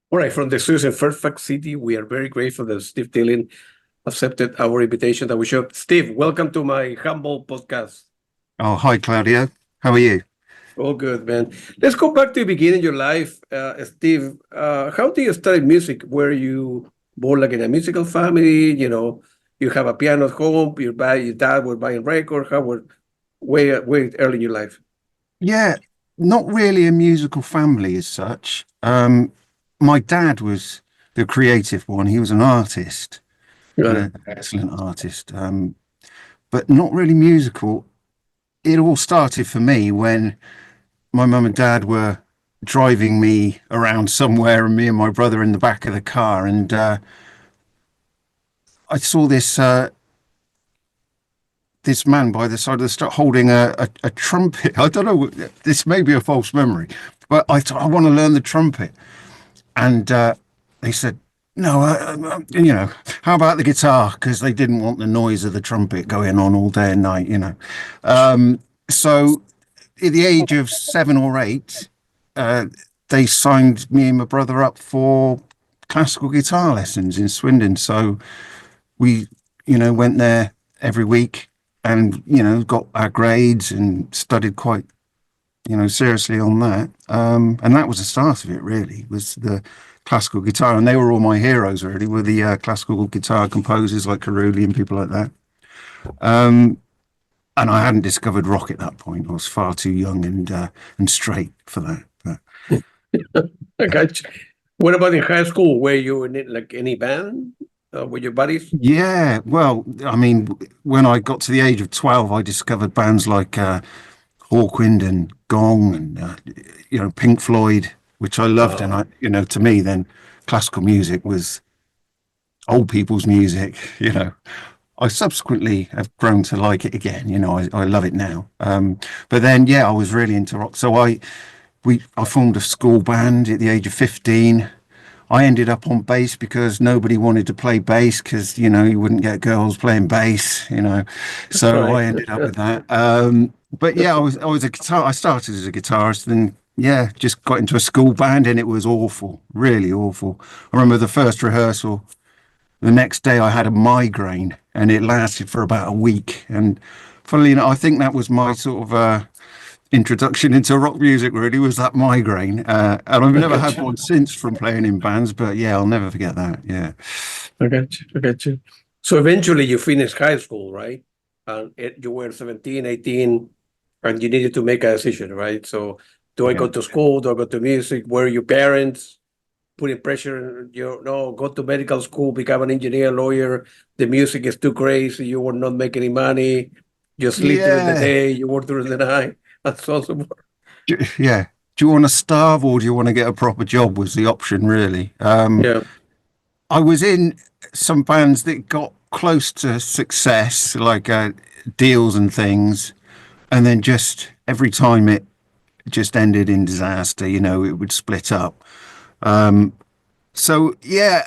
All right, from the studios in Fairfax City, we are very grateful that Steve Dillon accepted our invitation that we should. Steve, welcome to my humble podcast. Oh, hi, Claudio. How are you? All good, man. Let's go back to the beginning of your life, Steve. How did you study music? Were you born like in a musical family? You have a piano at home. Your dad was buying records. How were way early in your life? Yeah, not really a musical family as such. My dad was the creative one. He was an artist Got and it. an excellent artist, but not really musical. It all started for me when my mum and dad were driving me around somewhere, and me and my brother in the back of the car, and I saw this man by the side of the street holding a trumpet. I don't know, this may be a false memory, but I want to learn the trumpet. And they said, no, how about the guitar? Because they didn't want the noise of the trumpet going on all day and night. So at the age of 7 or 8, uh, they signed me and my brother up for classical guitar lessons in Swindon. So we, went there every week and, got our grades and studied quite, seriously on that. And that was the start of it, really, was the classical guitar. And they were all my heroes, really, were the classical guitar composers like Carulli and people like that. Um, and I hadn't discovered rock at that point. I was far too young and straight for that. But I got you. What about in high school? Were you in like any band with your buddies? yeah, well, I mean, when I got to the age of 12, I discovered bands like Hawkwind and Gong and Pink Floyd, which I loved. And Uh, to me, then classical music was old people's music. I subsequently have grown to like it again. I love it now. But then, yeah, I was really into rock. So I formed a school band at the age of 15. I ended up on bass because nobody wanted to play bass because you wouldn't get girls playing bass. So right. I ended up with that. But yeah, I was a guitar. I started as a guitarist, then yeah, just got into a school band, and it was awful, really awful. I remember the first rehearsal. The next day, I had a migraine, and it lasted for about a week. And funnily enough, I think that was my sort of introduction into rock music, really, was that migraine. And I've I never got had you. one since from playing in bands, but yeah, I'll never forget that. Yeah. I got you. I got you. So eventually you finished high school, right? And you were 17, 18, and you needed to make a decision, right? So do I Yeah. go to school? Do I go to music? Were your parents putting pressure on you? No, go to medical school, become an engineer, lawyer. The music is too crazy. You will not make any money. You sleep during the Yeah. day. You work during the night. That's also Yeah. Do you want to starve or do you want to get a proper job? Was the option, really. yeah. I was in some bands that got close to success, like deals and things, and then just every time it just ended in disaster. It would split up. So yeah,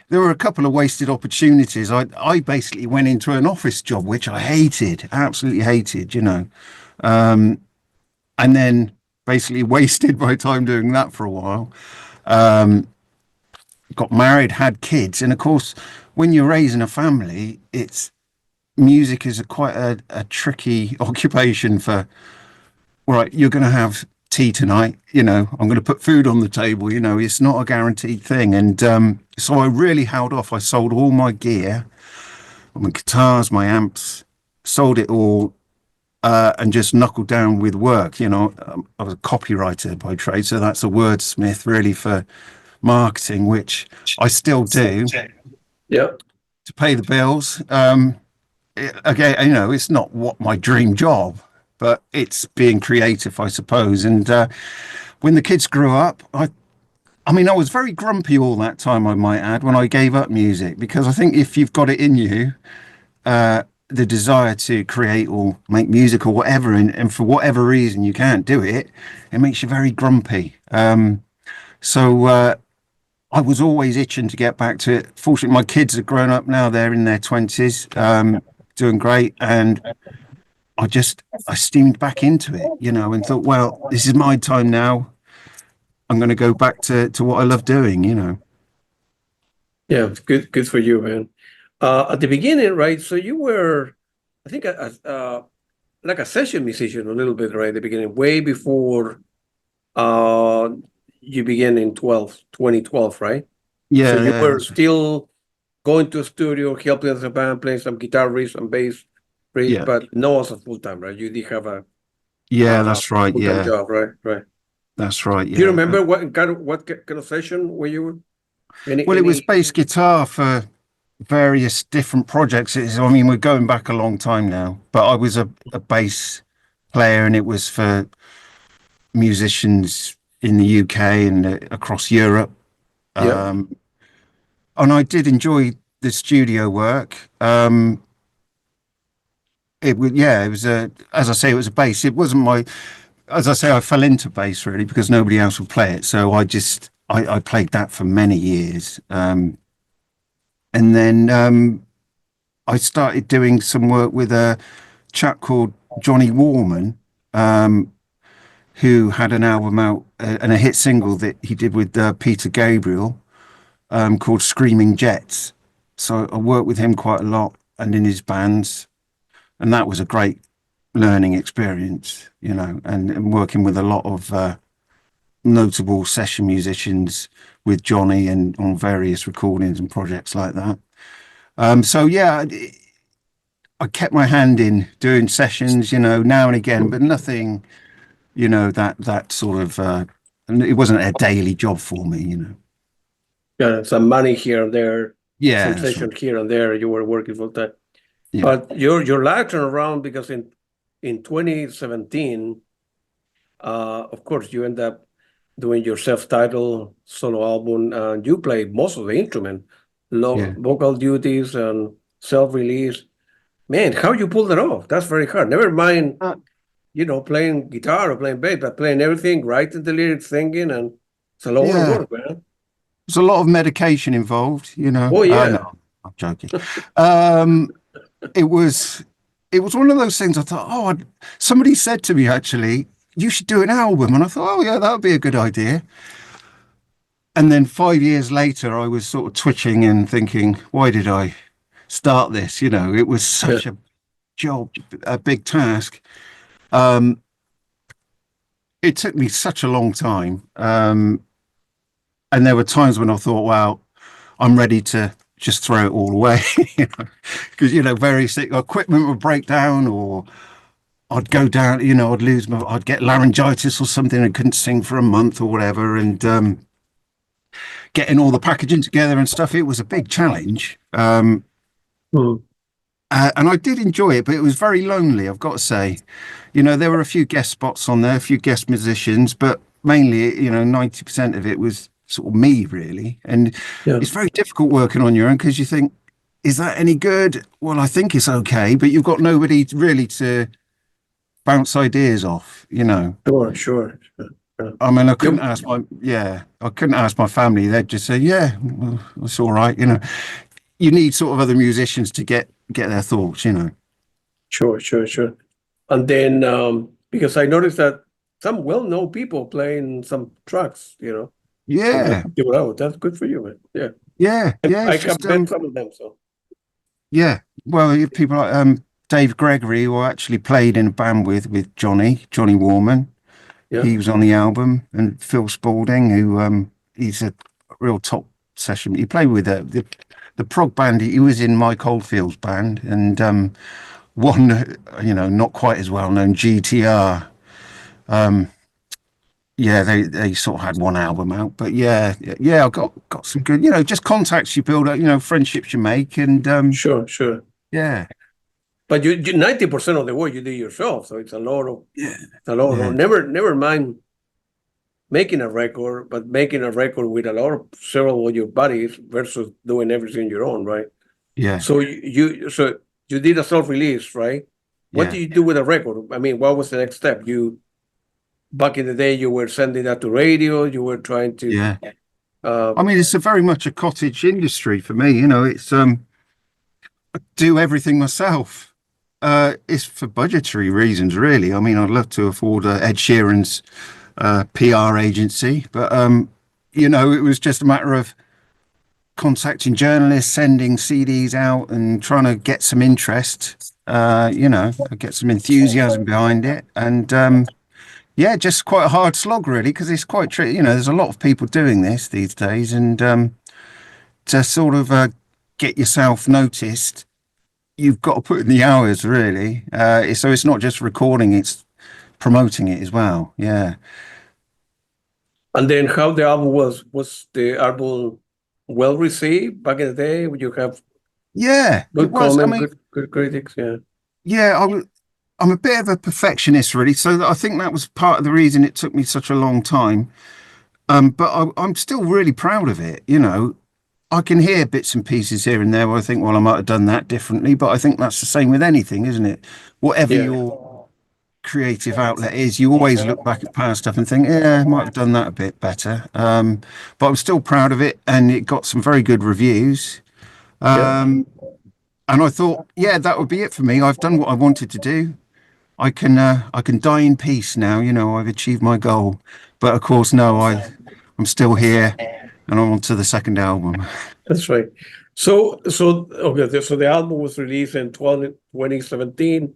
there were a couple of wasted opportunities. I basically went into an office job which I hated, absolutely hated. And then basically wasted my time doing that for a while. Got married, had kids, and of course, when you're raising a family, it's music is quite a tricky occupation for. All right, you're going to have tea tonight. I'm going to put food on the table. It's not a guaranteed thing, and so I really held off. I sold all my gear, my guitars, my amps, sold it all, and just knuckled down with work. I was a copywriter by trade, so that's a wordsmith really for marketing, which I still do Yeah. to pay the bills. Again, it's not what my dream job, but it's being creative, I suppose. And when the kids grew up, I was very grumpy all that time, I might add, when I gave up music, because I think if you've got it in you, the desire to create or make music or whatever, and for whatever reason you can't do it, it makes you very grumpy. So I was always itching to get back to it. Fortunately, my kids are grown up now; they're in their 20s, doing great, and I steamed back into it, and thought, well, this is my time now. I'm going to go back to what I love doing, you know. Yeah, it's good for you, man. At the beginning, right? So you were, I think, like a session musician a little bit, right? At the beginning, way before uh you began in 2012, right? So Yeah, you yeah, were still going to a studio, helping as a band, playing some guitar riffs and bass riffs, yeah, but no as a full time, right? You did have a yeah. That's right. full time Yeah, job, right? Right. that's right. Do you Yeah. remember what kind of session were you in? Well, it was Any? bass guitar for various different projects. I mean, we're going back a long time now, but I was a bass player, and it was for musicians in the UK and across Europe. Yeah, Um, and I did enjoy the studio work. It was, yeah, it was as I say, it was a bass. It wasn't my, as I say, I fell into bass really because nobody else would play it. So I played that for many years. And then I started doing some work with a chap called Johnny Warman, um, who had an album out and a hit single that he did with Peter Gabriel, called Screaming Jets. So I worked with him quite a lot and in his bands. And that was a great learning experience, you know, and working with a lot of notable session musicians with Johnny and on various recordings and projects like that. So yeah, I kept my hand in doing sessions, you know, now and again, but nothing, you know, that sort of. And it wasn't a daily job for me, you know. yeah, some money here and there, Yeah, some that's right. session here and there. You were working full time, Yeah, but your life turned around because in 2017, of course, you end up doing your self-titled solo album, and you play most of the instrument, yeah. vocal duties and self-release. Man, how you pull that off? That's very hard. Never mind, Uh, playing guitar or playing bass, but playing everything, writing the lyrics, singing, and it's a lot of yeah, work, man. there's a lot of medication involved, you know. Oh yeah. No, I'm joking. Um, it was it was one of those things. I thought, somebody said to me actually, you should do an album, and I thought, oh yeah, that would be a good idea. And then 5 years later, I was sort of twitching and thinking, why did I start this? You know, it was Yeah. such a job, a big task. Um, it took me such a long time. And there were times when I thought, wow, I'm ready to just throw it all away. Because, you know, very sick equipment would break down, or I'd go down, you know, I'd get laryngitis or something and couldn't sing for a month or whatever. And getting all the packaging together and stuff, it was a big challenge. Mm. And I did enjoy it, but it was very lonely, I've got to say. You know, there were a few guest spots on there, a few guest musicians, but mainly, you know, 90% of it was sort of me, really. And Yeah. it's very difficult working on your own because you think, is that any good? Well, I think it's okay, but you've got nobody really to bounce ideas off, you know. Sure. Yeah. I mean, You, I couldn't ask my family. They'd just say, yeah, well, it's all right, you know. You need sort of other musicians to get their thoughts, you know. sure. And then because I noticed that some well-known people playing some tracks, so I Yeah, figured out that's good for you, man. Yeah, yeah. I It's have just met some of them. So yeah. Well, people like Dave Gregory, who I actually played in a band with Johnny Warman. yeah, He was on the album, and Phil Spalding, who he's a real top session. He played with the prog band. He was in Mike Oldfield's band, and one, you know, not quite as well known, GTR. Yeah, they sort of had one album out, but yeah, I got some good, you know, just contacts you build up, you know, friendships you make, and sure. yeah, But you 90% of the work you do yourself, so it's a lot of yeah, it's a lot of yeah, never mind making a record, but making a record with a lot of several of your buddies versus doing everything your own, right? yeah, So you did a self-release, right? What do yeah, you do with a record? I mean, what was the next step? You back in the day, you were sending that to radio. You were trying to, yeah. uh, I mean, it's a very much a cottage industry for me. You know, it's do everything myself. It's for budgetary reasons, really. I mean, I'd love to afford Ed Sheeran's PR agency, but you know, it was just a matter of contacting journalists, sending CDs out, and trying to get some interest. You know, get some enthusiasm behind it, and yeah, just quite a hard slog, really, because it's quite tricky. You know, there's a lot of people doing this these days, and to sort of get yourself noticed, you've got to put in the hours, really. So it's not just recording; it's promoting it as well. Yeah. And then how the album was the album well received back in the day? Would you have Yeah, it good was. I comment, mean, good critics? Yeah. yeah, I'm a bit of a perfectionist, really. So I think that was part of the reason it took me such a long time. But I'm still really proud of it. You know, I can hear bits and pieces here and there where I think, well, I might have done that differently. But I think that's the same with anything, isn't it? Whatever Yeah. your creative outlet is, you always look back at past stuff and think, yeah, I might have done that a bit better. But I'm still proud of it, and it got some very good reviews. Yeah. And I thought, yeah, that would be it for me. I've done what I wanted to do. I can die in peace now. You know, I've achieved my goal. But of course, no, I'm still here, and I'm on to the second album. That's right. Okay, so the album was released in 2017.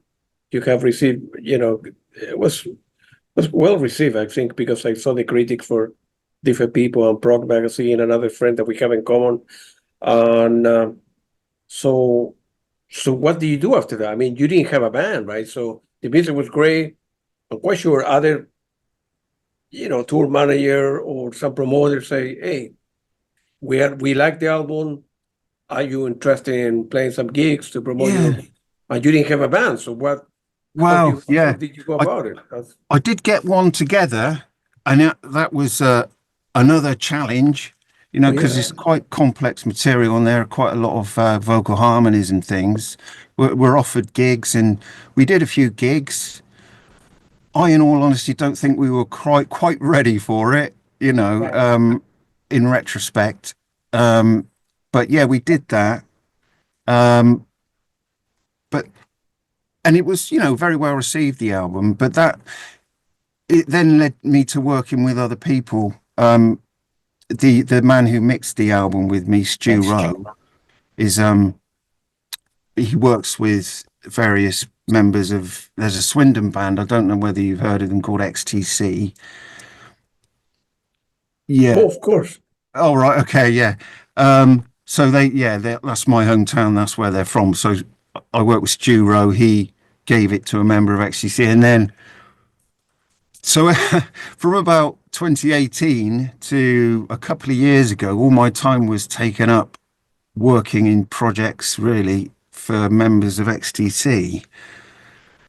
You have received, it was well received, I think, because I saw the critics for different people on Prog Magazine, another friend that we have in common. And so what do you do after that? I mean, you didn't have a band, right? So the music was great. I'm quite sure other, tour manager or some promoter say, hey, we like the album. Are you interested in playing some gigs to promote your? Yeah. And you didn't have a band, so what? Well, How yeah. did you go I, about it? I did get one together, and that was another challenge, you know, because Yeah. it's quite complex material, and there are quite a lot of vocal harmonies and things. We're offered gigs, and we did a few gigs. I, in all honesty, don't think we were quite ready for it, you know, in retrospect. But yeah, we did that. Um, but and it was, you know, very well received, the album. But that it then led me to working with other people. The man who mixed the album with me, Stu Rowe, is he works with various members of there's a Swindon band. I don't know whether you've heard of them, called XTC. Oh, Yeah. of course. Oh, right. Okay. Yeah. So that's my hometown. That's where they're from. So I worked with Stu Rowe. He gave it to a member of XTC, and then so from about 2018 to a couple of years ago, all my time was taken up working in projects really for members of XTC.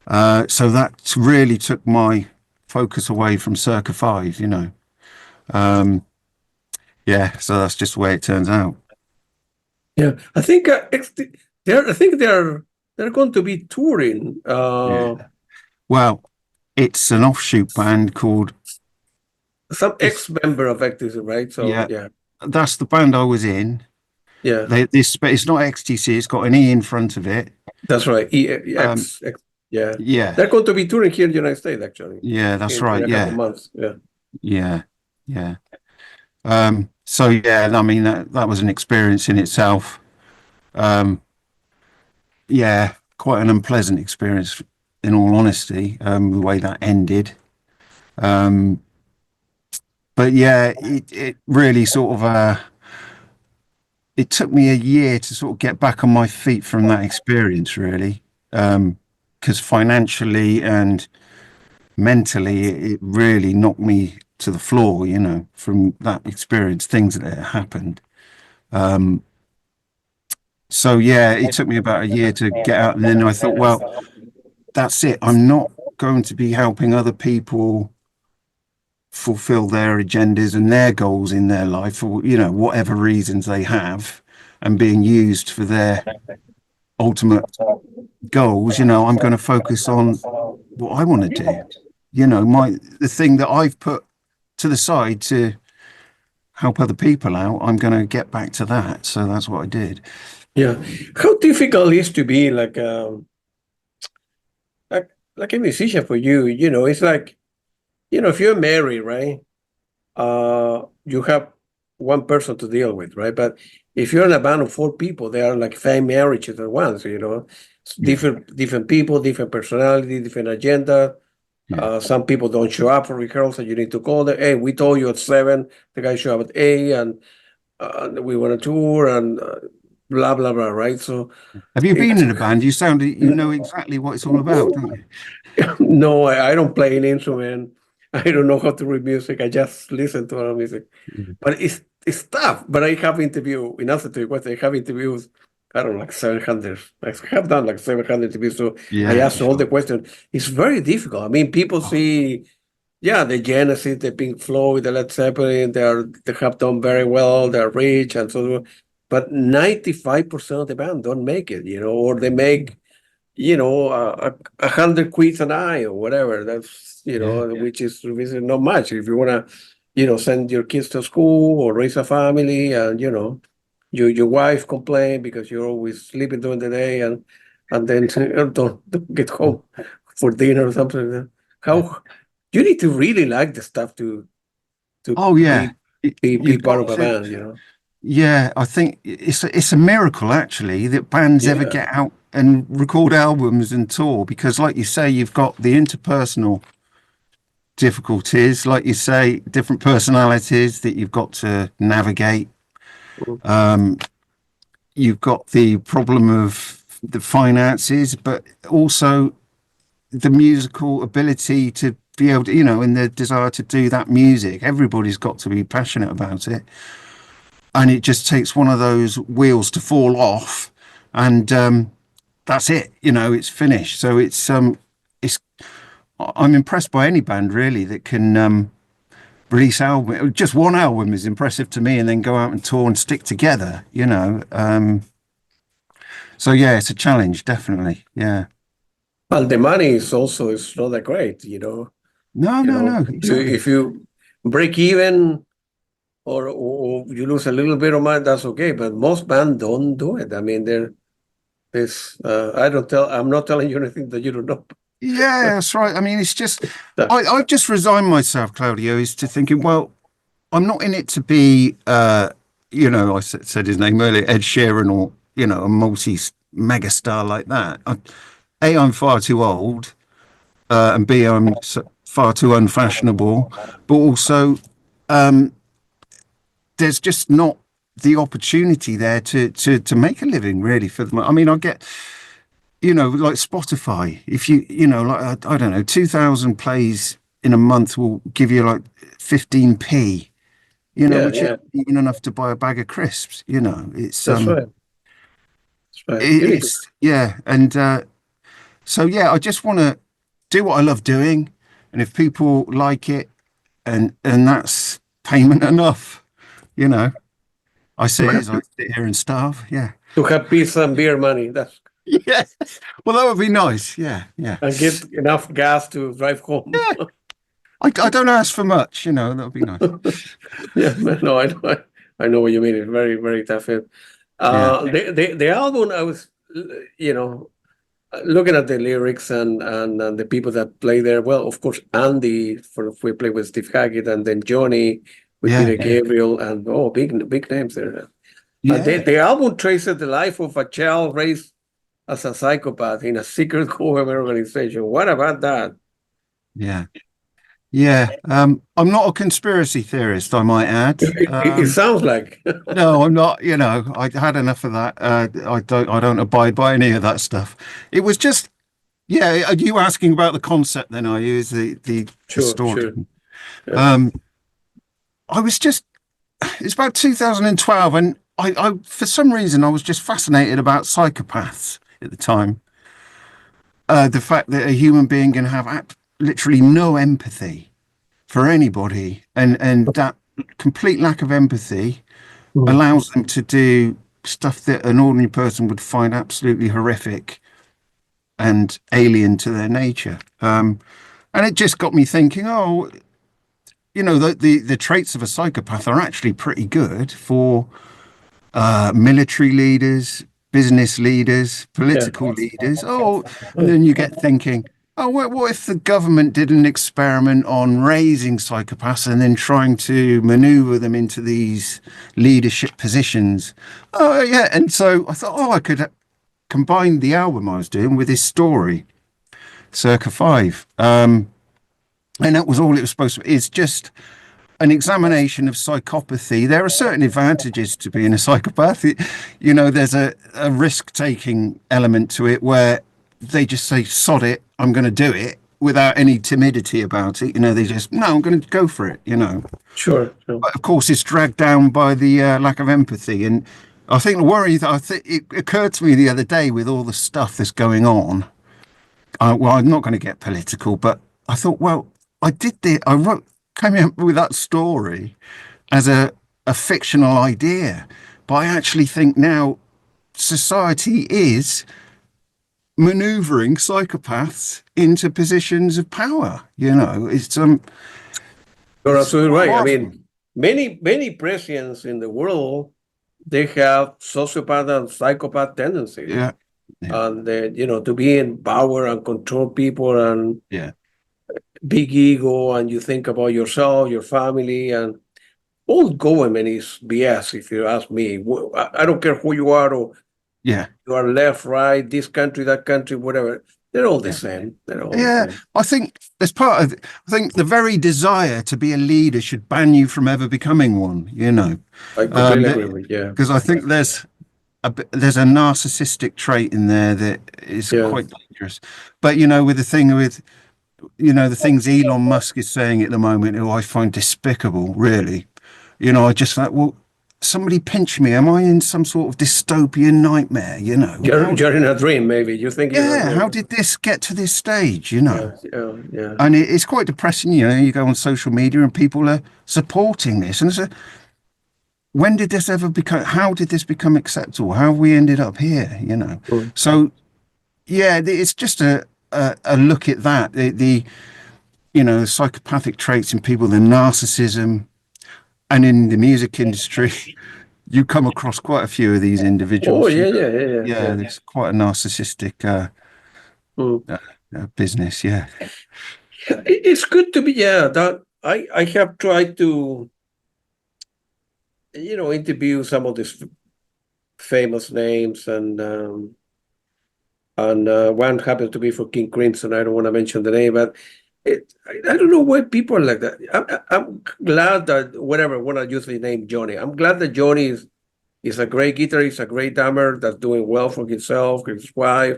So that really took my focus away from Circu5, you know. Yeah, so that's just the way it turns out. Yeah, I think they're going to be touring. Yeah. Well, it's an offshoot band called Some it's ex-member of Activism, right? So yeah, yeah, that's the band I was in. yeah, It's not XTC, it's got an E in front of it. that's right. Um, Yeah, yeah, they're going to be touring here in the United States, actually, yeah, that's in right. a couple of Yeah, months. Yeah, yeah, yeah. So yeah, I mean that was an experience in itself. Um, yeah, quite an unpleasant experience in all honesty, the way that ended. Um, but yeah, it really sort of it took me a year to sort of get back on my feet from that experience, really. Because financially and mentally, it really knocked me to the floor, you know, from that experience, things that had happened. So yeah, it took me about a year to get out, and then I thought, well, that's it. I'm not going to be helping other people fulfill their agendas and their goals in their life for, you know, whatever reasons they have, and being used for their ultimate goals. You know, I'm going to focus on what I want to do. You know, the thing that I've put to the side to help other people out, I'm going to get back to that. So that's what I did. yeah. How difficult it is to be like a musician for you? You know, it's like if you're married, right, you have one person to deal with, right? But if you're in a band of four people, they are like 5 marriages at once, It's Yeah, different people, different personality, different agenda. yeah, Some people don't show up for rehearsal. You need to call them. Hey, we told you at 7. The guy show up at 8, and we want to tour, and blah blah blah. Right? So have you been it's in a band? You sound you know exactly what it's all about, don't you? no, I don't play an instrument. I don't know how to read music. I just listen to our music. Mhm. But it's tough. But I have interview in answer to your question. I have interviews. I don't know, like 700. I have done like 700 interviews. So I Yeah, ask all sure. the questions. It's very difficult. I mean, people Oh, see, yeah, the Genesis, the Pink Floyd, the Led Zeppelin. They have done very well. They're rich and so on. But 95% of the band don't make it. Or they make 100 quid an eye or whatever. That's yeah, which is not much if you wanna, send your kids to school or raise a family, and your wife complain because you're always sleeping during the day, and then don't get home for dinner or something like that. yeah. How you need to really like the stuff to Oh, yeah. be be You've part got of a to. band. Yeah, I think it's a miracle actually that bands ever Yeah. get out and record albums and tour because, like you say, you've got the interpersonal difficulties, like you say, different personalities that you've got to navigate. Um, you've got the problem of the finances, but also the musical ability to be able to, and the desire to do that music. Everybody's got to be passionate about it. And it just takes one of those wheels to fall off, and that's it. It's finished. So it's. I'm impressed by any band really that can release album. Just one album is impressive to me, and then go out and tour and stick together. So yeah, it's a challenge, definitely. Yeah. Well, the money is not that great. No, You no, know, no, if exactly. you break even, or you lose a little bit of money, that's okay. But most bands don't do it. I mean, I'm not telling you anything that you don't know. Yeah, that's right. I mean, it's just That- I've just resigned myself, Claudio, is to thinking, well, I'm not in it to be, said his name earlier, Ed Sheeran, or, a multi mega star like that. A, I'm far too old, and B, I'm far too unfashionable. But also, there's just not the opportunity there to make a living really for them. I mean, I get, like Spotify, if like, I don't know, 2,000 plays in a month will give you like 15p, yeah, which is yeah, even enough to buy a bag of crisps. It's that's right. That's right. You need to. it's yeah, and so yeah, I just want to do what I love doing, and if people like it, and that's payment enough, you know. I see To it have, as I sit here and starve. Yeah, to have pizza and beer money. That's yeah. Well, that would be nice. Yeah, yeah. and get enough gas to drive home. Yeah, I don't ask for much. That would be nice. Yeah, no, I know what you mean. It's very, very tough. Yeah, The album, I was, you know, looking at the lyrics, and the people that play there. Well, of course, Andy, we play with Steve Hackett, and then Johnny with yeah, Peter Gabriel, and big names there. yeah, The album traces the life of a child raised as a psychopath in a secret government organization. What about that? yeah. Yeah, I'm not a conspiracy theorist, I might add. It sounds like. No, I'm not. I had enough of that. I don't abide by any of that stuff. It was just, yeah. Are you asking about the concept then? Are you? Is the Sure, story? sure. Yeah. Um, I was just. It's about 2012, and for some reason I was just fascinated about psychopaths at the time. The fact that a human being can have literally no empathy for anybody, and that complete lack of empathy Mm. allows them to do stuff that an ordinary person would find absolutely horrific and alien to their nature. And it just got me thinking, oh, the traits of a psychopath are actually pretty good for military leaders, business leaders, Yeah. political leaders. Oh, and then you get thinking, Oh, what if the government did an experiment on raising psychopaths and then trying to maneuver them into these leadership positions? Oh, yeah. And so I thought, oh, I could combine the album I was doing with this story, Circu5. And that was all it was supposed to be. It's just an examination of psychopathy. There are certain advantages to being a psychopath. There's a risk-taking element to it where they just say, sod it, I'm going to do it without any timidity about it. They just, no, I'm going to go for it. Sure, sure. But of course, it's dragged down by the lack of empathy. And I think the worry that it occurred to me the other day with all the stuff that's going on. Well, I'm not going to get political, but I thought, well, came up with that story as a fictional idea, but I actually think now society is maneuvering psychopaths into positions of power. It's You're absolutely right. I horrible. mean, many presidents in the world, they have sociopath and psychopath tendencies. Yeah, And to be in power and control people and yeah, big ego, and you think about yourself, your family, and all government is BS, if you ask me. I don't care who you are, or yeah. you are left, right, this country, that country, whatever. They're all the same. They're all Yeah, the same. I think there's part of. I think the very desire to be a leader should ban you from ever becoming one. I completely agree with you. Yeah. Because I think there's a narcissistic trait in there that is Yeah. quite dangerous. But with the things Elon Musk is saying at the moment, who I find despicable, really. I just like, well, somebody pinch me. Am I in some sort of dystopian nightmare? You're in a dream, maybe. You think Yeah, how did this get to this stage? Yeah. And it's quite depressing. You go on social media and people are supporting this. And so, when did this ever become? How did this become acceptable? How have we ended up here? So, yeah, it's just a look at that. The psychopathic traits in people, the narcissism, and in the music industry, you come across quite a few of these individuals. Oh, yeah. Yeah, it's quite a narcissistic business. Yeah. It's good to be, that I have tried to, interview some of these famous names, and one happens to be for King Crimson. I don't want to mention the name, but I don't know why people are like that. I'm glad that, whatever, I want to use the name Johnny. I'm glad that Johnny is a great guitarist, a great drummer that's doing well for himself, his wife.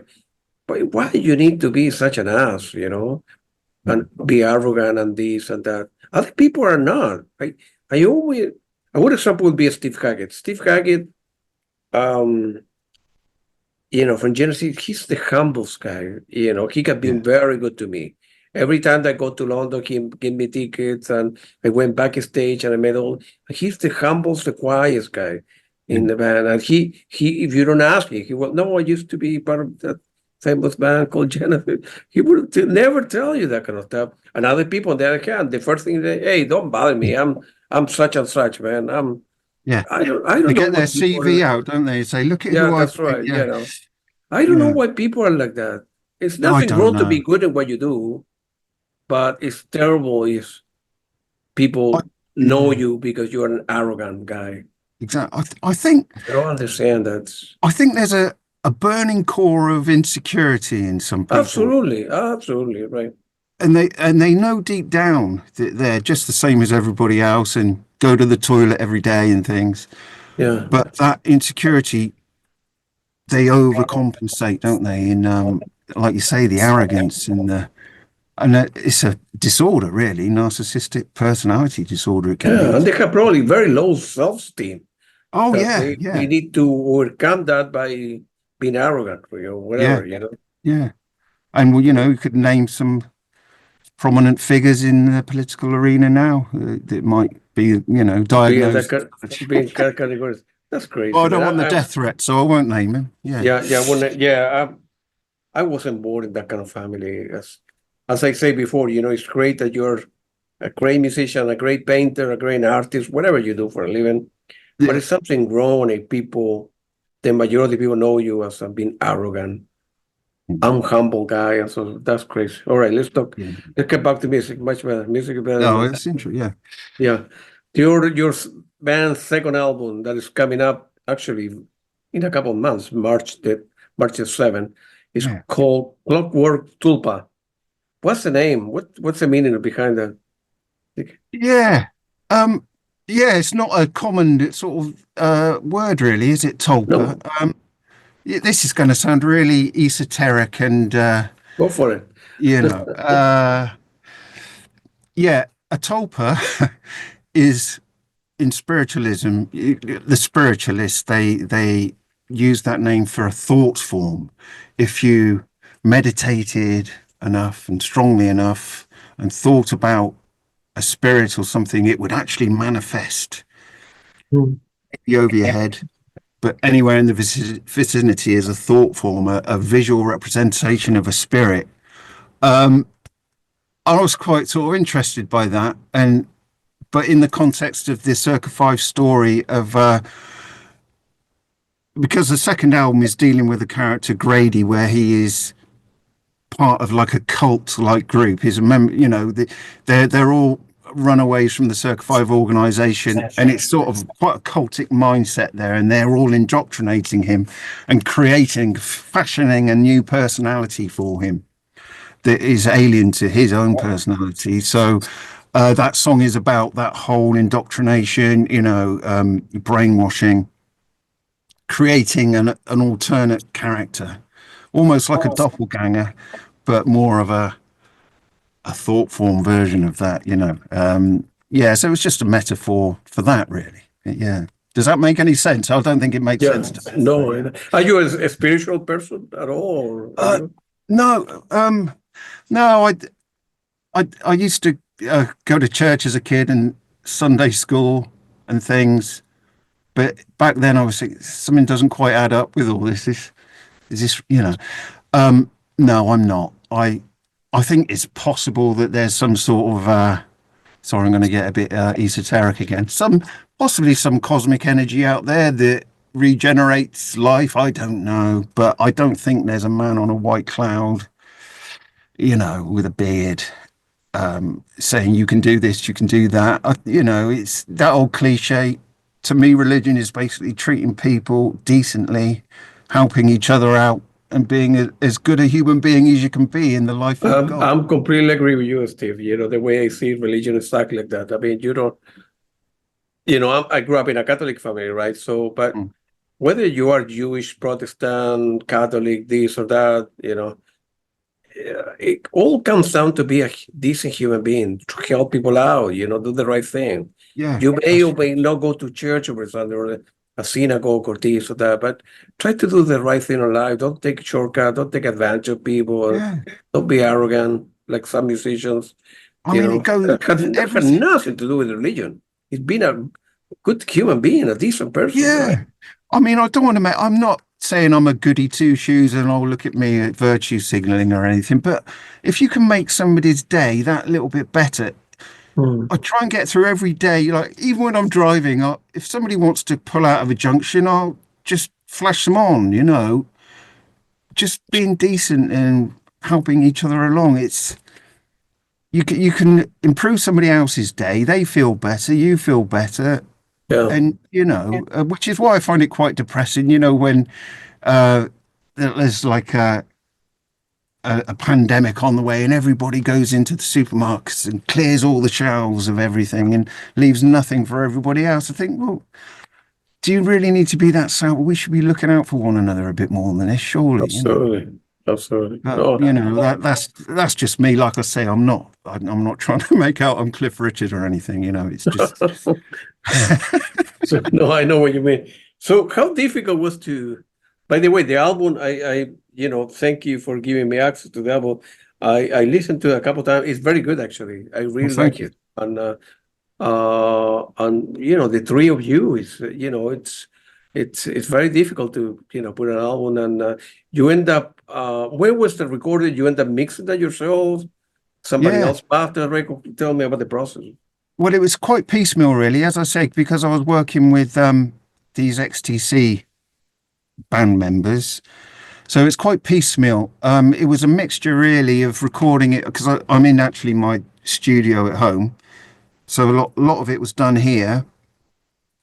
But why you need to be such an ass, and be arrogant and this and that? Other people are not. A good example would be Steve Hackett. Steve Hackett, from Genesis, he's the humblest guy. He has been very good to me. Every time I go to London, he gave me tickets, and I went backstage and I met all. He's the humblest, the quietest guy in the band. And he, if you don't ask me, he will, no, I used to be part of that famous band called Genesis. He would never tell you that kind of stuff. And other people, on the other hand, the first thing they, hey, don't bother me. I'm such and such, man. I don't They know get their what people CV out, don't they? Say, look at who that's I've right. Yeah. I don't know why people are like that. It's nothing don't wrong to know. be good at what you do, but it's terrible if people know you because you're an arrogant guy. Exactly. I think I don't understand that. I think there's a burning core of insecurity in some people. Absolutely, right. And they know deep down that they're just the same as everybody else and go to the toilet every day and things. Yeah. But that insecurity, they overcompensate, don't they? In like you say, the arrogance and it's a disorder, really, narcissistic personality disorder. It can be. And they have probably very low self-esteem. Oh, They yeah. need to overcome that by being arrogant, whatever, Yeah. And, well, you could name some prominent figures in the political arena now that might be, diagnosed. Being categories. That's crazy. Well, I don't want the death threat, so I won't name him. I wasn't born in that kind of family. As I say before, it's great that you're a great musician, a great painter, a great artist, whatever you do for a living. Yeah. But it's something wrong if the majority of people know you as being arrogant. I'm humble guy, and so that's crazy. All right, let's talk. Yeah. Let's get back to music. Much better. Music is better No, than it's interesting. Yeah. yeah. Your band's second album that is coming up actually in a couple of months, March 7, is Yeah. called Clockwork Tulpa. What's the name? What's the meaning behind that? Yeah. Yeah, it's not a common sort of word really, is it, Tulpa? No, Yeah, this is going to sound really esoteric and go for it. you know, yeah, a tulpa is in spiritualism. The spiritualists they use that name for a thought form. If you meditated enough and strongly enough and thought about a spirit or something, it would actually manifest Hmm. over your head. But anywhere in the vicinity is a thought form, a visual representation of a spirit. Um, I was quite sort of interested by that, and but in the context of the Circu5 story of because the second album is dealing with the character Grady, where he is part of like a cult-like group. He's a member, you know, they're all runaways from the Circu5 organization, and it's sort of quite a cultic mindset there, and they're all indoctrinating him and fashioning a new personality for him that is alien to his own personality. So that song is about that whole indoctrination, you know, brainwashing, creating an alternate character, almost like a doppelganger, but more of a thought form version of that, you know. Yeah, so it was just a metaphor for that, really. Yeah. Does that make any sense? I don't think it makes Yeah, sense to me. no. Are you a spiritual person at all? Or are Uh, you? no, no, I used to go to church as a kid and Sunday school and things, but back then I was thinking something doesn't quite add up with all this. Is this, you know? No, I'm not. I think it's possible that there's some sort of sorry, I'm going to get a bit esoteric again. Possibly some cosmic energy out there that regenerates life. I don't know, but I don't think there's a man on a white cloud, you know, with a beard saying you can do this, you can do that. You know, it's that old cliche. To me, religion is basically treating people decently, helping each other out, and being as good a human being as you can be in the life you've got. I'm completely agree with you, Steve. You know, the way I see religion is exactly like that. I mean, you don't, I grew up in a Catholic family, right? So, but Mm. whether you are Jewish, Protestant, Catholic, this or that, it all comes down to be a decent human being, to help people out, do the right thing. Yeah, You may that's or may not go to church or something, or a synagogue or this or that, but try to do the right thing in life. Don't take shortcut. Don't take advantage of people. Or yeah. don't be arrogant like some musicians. I mean, it goes That had everything. nothing to do with religion. It's been a good human being, a decent person, right? Yeah. I mean, I don't want to make, I'm not saying I'm a goody two shoes and oh, look at me at virtue signaling or anything, but if you can make somebody's day that little bit better, Hmm. I try and get through every day. Like, even when I'm driving, if somebody wants to pull out of a junction, I'll just flash them on, you know, just being decent and helping each other along. You can improve somebody else's day. They feel better. You feel better. Yeah. And you know, which is why I find it quite depressing. You know, when uh, there's like a pandemic on the way, and everybody goes into the supermarkets and clears all the shelves of everything and leaves nothing for everybody else. I think, well, do you really need to be that sad? We should be looking out for one another a bit more than this, surely. You know. Absolutely. Absolutely. But No. you know that's just me. Like I say, I'm not trying to make out I'm Cliff Richard or anything. You know, it's just So, no, I know what you mean. So how difficult was to, by the way, the album, thank you for giving me access to the album. I listened to it a couple times. It's very good, actually. I well, really thank like you. it. And the three of you is, it's very difficult to, put an album, and you end up, where was the recorded? You end up mixing that yourself? Somebody Yeah. else mastered the record? Tell me about the process. Well, it was quite piecemeal, really, as I said, because I was working with these XTC band members. So it's quite piecemeal. It was a mixture really of recording it because I'm in actually my studio at home. So a lot of it was done here,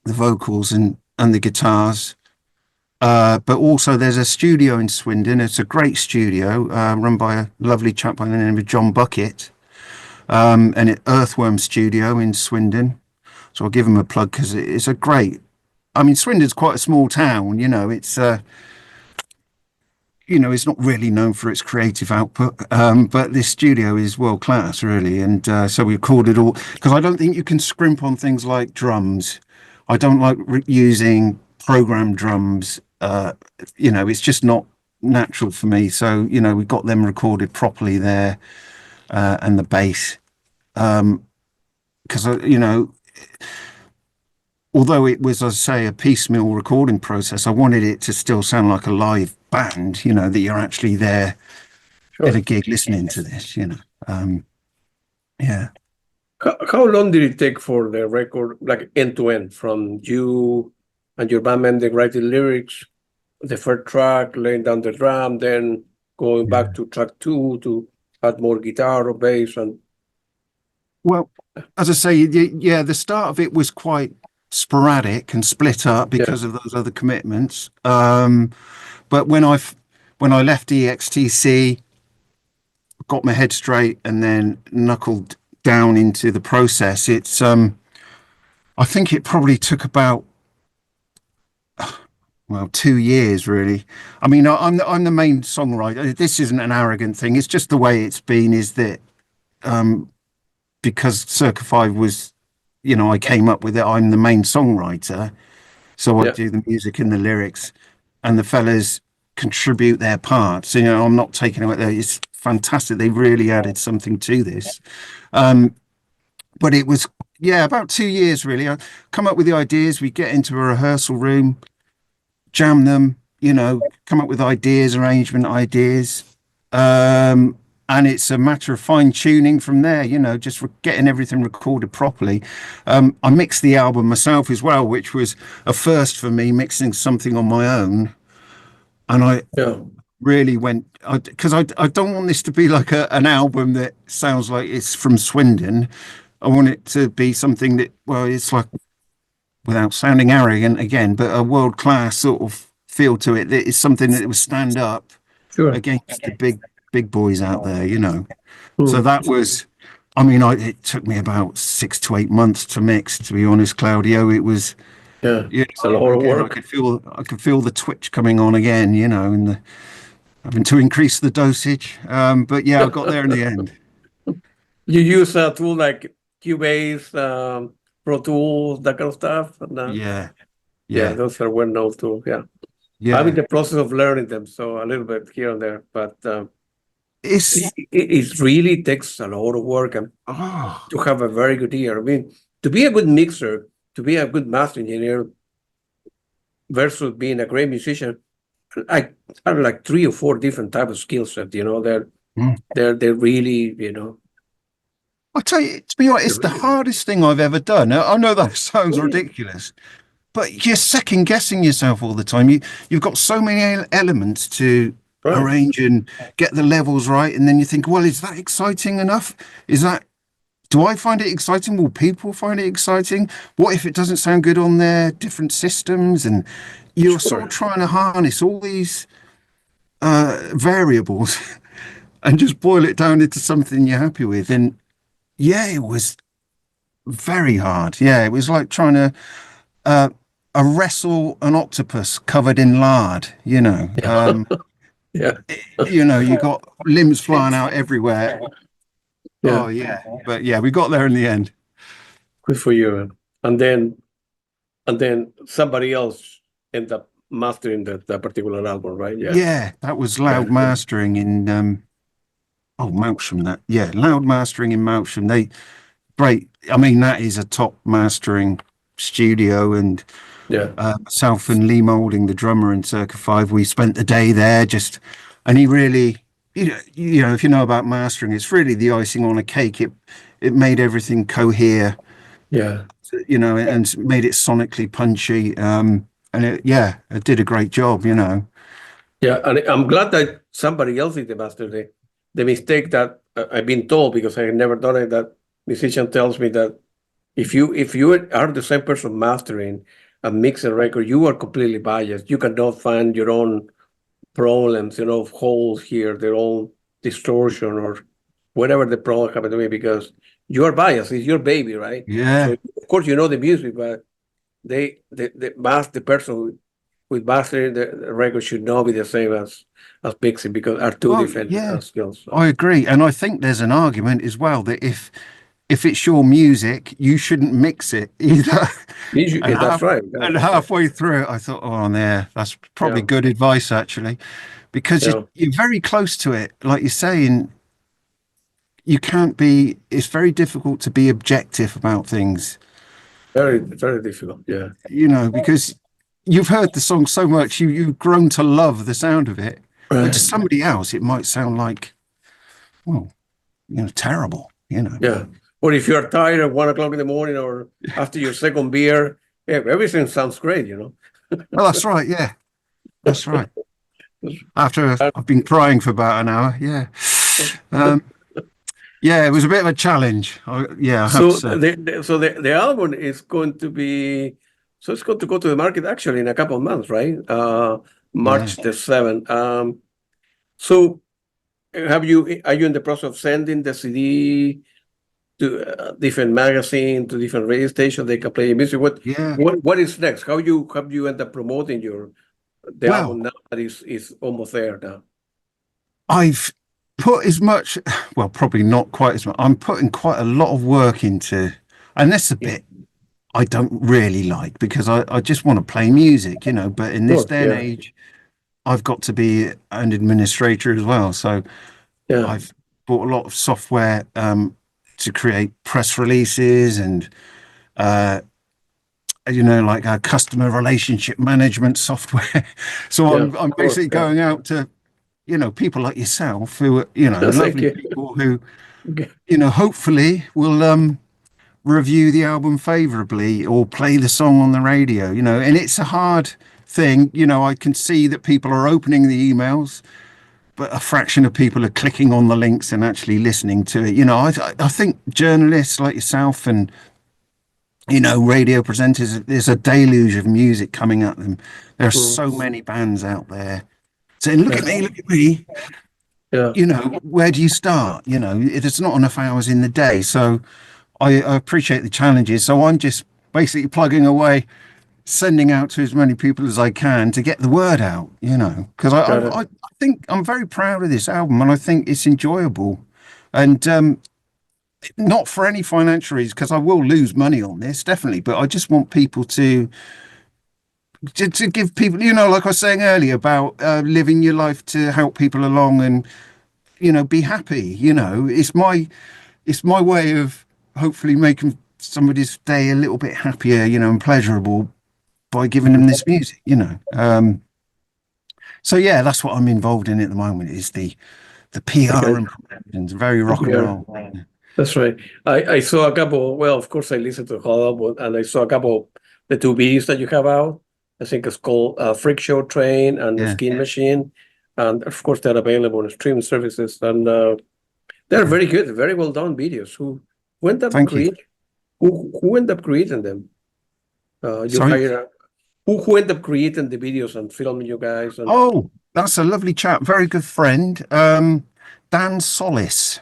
the vocals and the guitars. But also there's a studio in Swindon. It's a great studio run by a lovely chap by the name of John Bucket, and Earthworm Studio in Swindon. So I'll give him a plug because it's a great. I mean, Swindon's quite a small town. It's not really known for its creative output, but this studio is world class, really. And so we recorded all because I don't think you can scrimp on things like drums. I don't like using programmed drums. It's just not natural for me. So we got them recorded properly there, and the bass, because although it was, as I say, a piecemeal recording process, I wanted it to still sound like a live band, that you're actually there at a gig listening to this, yeah. How long did it take for the record, like end to end, from you and your band member writing lyrics, the first track, laying down the drum, then going back to track 2 to add more guitar or bass? And well, as I say, the start of it was quite sporadic and split up because of those other commitments. But when I left EXTC, got my head straight and then knuckled down into the process, it's I think it probably took about 2 years really. I mean, I'm the main songwriter. This isn't an arrogant thing. It's just the way it's been. Is that because Circu5 was, I came up with it. I'm the main songwriter, so I do the music and the lyrics, and the fellas contribute their parts. I'm not taking away there. It's fantastic. They really added something to this. But it was about 2 years really. I come up with the ideas. We get into a rehearsal room, jam them. Come up with ideas, arrangement ideas. And it's a matter of fine tuning from there, just getting everything recorded properly. I mixed the album myself as well, which was a first for me, mixing something on my own. And I really went, because I don't want this to be like an album that sounds like it's from Swindon. I want it to be something that, it's like, without sounding arrogant again, but a world-class sort of feel to it. That is something that would stand up against the big boys out there, So that was, it took me about 6 to 8 months to mix, to be honest, Claudio. It was, it's a lot of work. I could feel the twitch coming on again, and having to increase the dosage. But I got there in the end. You use a tool like Cubase, Pro Tools, that kind of stuff? And, yeah, those are well known too. I'm in the process of learning them, so a little bit here and there, but it really takes a lot of work and to have a very good ear. I mean, to be a good mixer, to be a good master engineer versus being a great musician, I have like 3 or 4 different types of skill sets. They're really, I tell you, to be honest, it's the hardest thing I've ever done. I know that sounds ridiculous, but you're second guessing yourself all the time. You've got so many elements to arrange and get the levels right, and then you think, well, is that exciting enough? Do I find it exciting? Will people find it exciting? What if it doesn't sound good on their different systems? And you're sort of trying to harness all these variables and just boil it down into something you're happy with. And it was very hard. It was like trying to wrestle an octopus covered in lard, you got limbs flying out everywhere. But we got there in the end. Good for you. And then somebody else ended up mastering that particular album, right? That was Loud Mastering in Melksham. Loud Mastering in Melksham. Great. I mean, that is a top mastering studio, and myself and Lee Moulding, the drummer in Circu5, we spent the day there and he really, if you know about mastering, it's really the icing on a cake. It made everything cohere, and made it sonically punchy, and it did a great job, Yeah, and I'm glad that somebody else did the master. The mistake that I've been told, because I have never done it, that musician tells me that if you are the same person mastering and mix a record, you are completely biased. You cannot find your own problems, holes here, their own distortion or whatever the problem happened to me, because you are biased. It's your baby, right? So Yeah. of course you know the music, but the person with mastering the record should not be the same as mixing, because are two Well, different yeah, skills. So I agree. And I think there's an argument as well that if it's your music, you shouldn't mix it either. And that's right. and That's right. halfway through it, I thought, oh, yeah, that's probably Yeah, good advice actually, because yeah, you're very close to it. Like you're saying, you can't be. It's very difficult to be objective about things, very very difficult. Yeah, because you've heard the song so much, you've grown to love the sound of it. But to somebody else, it might sound like, well, terrible. yeah. Or if you're tired at 1 o'clock in the morning or after your second beer, yeah, everything sounds great. Well, that's right. Yeah, that's right. After I've been crying for about an hour. Yeah. Um, yeah, it was a bit of a challenge. I have to So say. the album is going to be, so it's going to go to the market actually in a couple of months, right? Yeah. March the 7th. So are you in the process of sending the CD to different magazine, to different radio stations they can play your music? Yeah. What is next? How you end up promoting the Well, album now that is almost there now? I've put as much, well, probably not quite as much. I'm putting quite a lot of work into, and that's a Yeah, bit I don't really like because I just want to play music, but in this sure. day and Yeah, age, I've got to be an administrator as well. So yeah, I've bought a lot of software to create press releases and uh, like a customer relationship management software. So yeah. I'm Of course. basically Yeah. going out to people like yourself who are Thank lovely you. people who hopefully will review the album favorably or play the song on the radio. And it's a hard thing. I can see that people are opening the emails, but a fraction of people are clicking on the links and actually listening to it. I think journalists like yourself and radio presenters, there's a deluge of music coming at them. There are Mm, so many bands out there saying, look yeah, at me, look at me. yeah. Where do you start? There's not enough hours in the day. So I appreciate the challenges. So I'm just basically plugging away, sending out to as many people as I can to get the word out, because Got it. I think I'm very proud of this album and I think it's enjoyable. And not for any financial reasons, because I will lose money on this, definitely. But I just want people to give people, like I was saying earlier about living your life to help people along and, be happy. It's my way of hopefully making somebody's day a little bit happier, and pleasurable by giving them this music. So yeah, that's what I'm involved in at the moment is the PR Okay. and promotions, very rock and Yeah, roll. that's right. I saw a couple. Well, of course, I listened to the whole album, and I saw a couple the two videos that you have out. I think it's called Freak Show Train and the Yeah, Skin Machine, and of course they're available on streaming services, and they're yeah. very good, very well done videos. Who ended up Thank you. creating who ended up creating them? You Sorry. hire who ended up creating the videos and filming you guys and Oh, that's a lovely chap, very good friend, Dan Solis.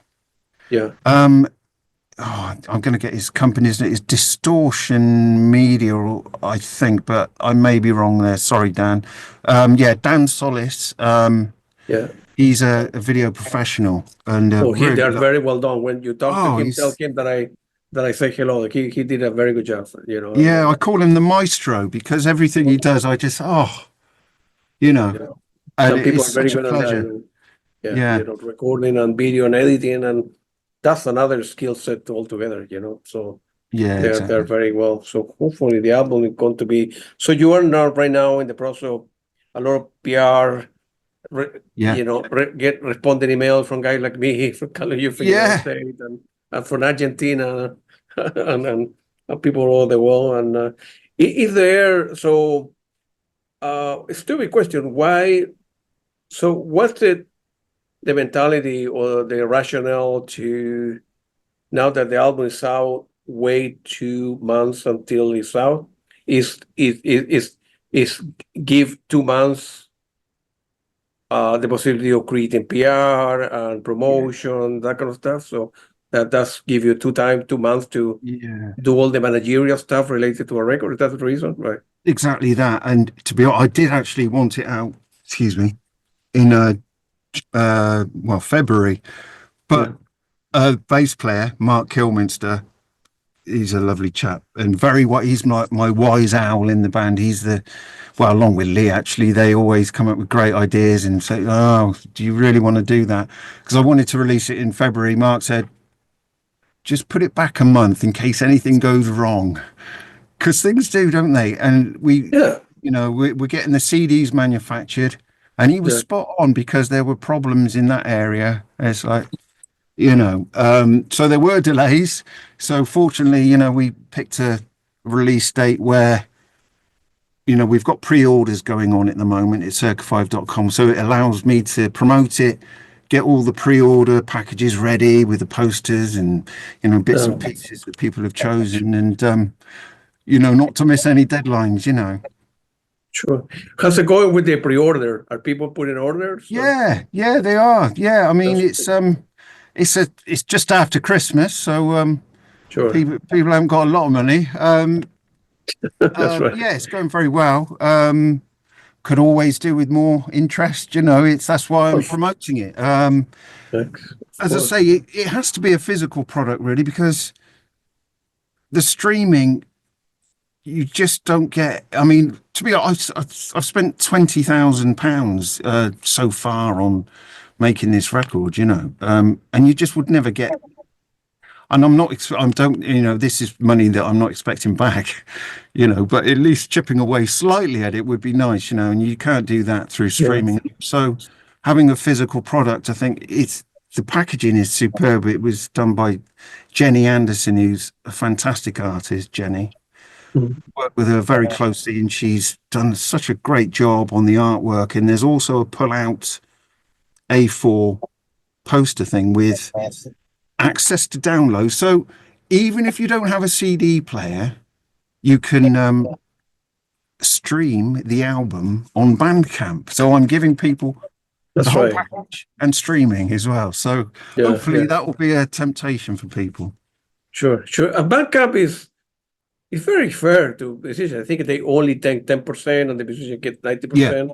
yeah. Um, I'm going to get his company's name. It's Distortion Media, I think, but I may be wrong there. Sorry, Dan. Yeah, Dan Solis. Yeah. He's a video professional and Oh, really. they're very well done. When you talk to Oh, him, tell he's him that I say hello. Like he did a very good job, and yeah. I call him the maestro because everything he does, I just you know, you know, and some people it's are very such a good on that. pleasure. Yeah, Yeah, recording and video and editing, and that's another skill set altogether. So yeah, they're exactly. very well. So hopefully the album is going to be. So you are now right now in the process of a lot of PR. Yeah, Get responding emails from guys like me from California, from United yeah. States, and from Argentina, and people all over the world. And is there so? Stupid question. Why? So what's the mentality or the rationale to, now that the album is out, wait 2 months until it's out? Is give 2 months the possibility of creating PR and Yeah. promotion, that kind of stuff. So that does give you 2 months to Yeah. do all the managerial stuff related to a record. Is that the reason? Right. Exactly that. And to be honest, I did actually want it out, excuse me, in well, February. But Yeah. bass player, Mark Kilminster, he's a lovely chap and he's my wise owl in the band. He's well, along with Lee, actually, they always come up with great ideas and say, oh, do you really want to do that? Because I wanted to release it in February. Mark said, just put it back a month in case anything goes wrong. Because things do, don't they? And Yeah. we're getting the CDs manufactured, and he was Yeah. spot on because there were problems in that area. It's like, so there were delays. So fortunately, we picked a release date where, we've got pre-orders going on at the moment at Circu5.com. So it allows me to promote it, get all the pre-order packages ready with the posters and, bits and pieces that people have chosen and, not to miss any deadlines. Sure. How's it going with the pre-order? Are people putting orders? Yeah, they are. Yeah, I mean, That's it's just after Christmas, so sure. people haven't got a lot of money. That's right. Yeah, it's going very well. Could always do with more interest. That's why I'm promoting it. Thanks. Of As I course. say, it has to be a physical product, really, because the streaming, you just don't get. I mean, to be honest, I've spent £20,000 so far on making this record, and you just would never get. And I'm not, I don't, this is money that I'm not expecting back, but at least chipping away slightly at it would be nice, and you can't do that through Yeah. streaming. So having a physical product, I think the packaging is superb. It was done by Jenny Anderson, who's a fantastic artist, Jenny. Mhm. Worked with her very closely, and she's done such a great job on the artwork. And there's also a pull-out A4 poster thing with access to download. So even if you don't have a CD player, you can stream the album on Bandcamp. So I'm giving people the That's whole right. package and streaming as well. So Yeah. hopefully Yeah. that will be a temptation for people. Sure. Sure. A backup is very fair to musicians. I think they only take 10% and the musician get Yeah, 90%.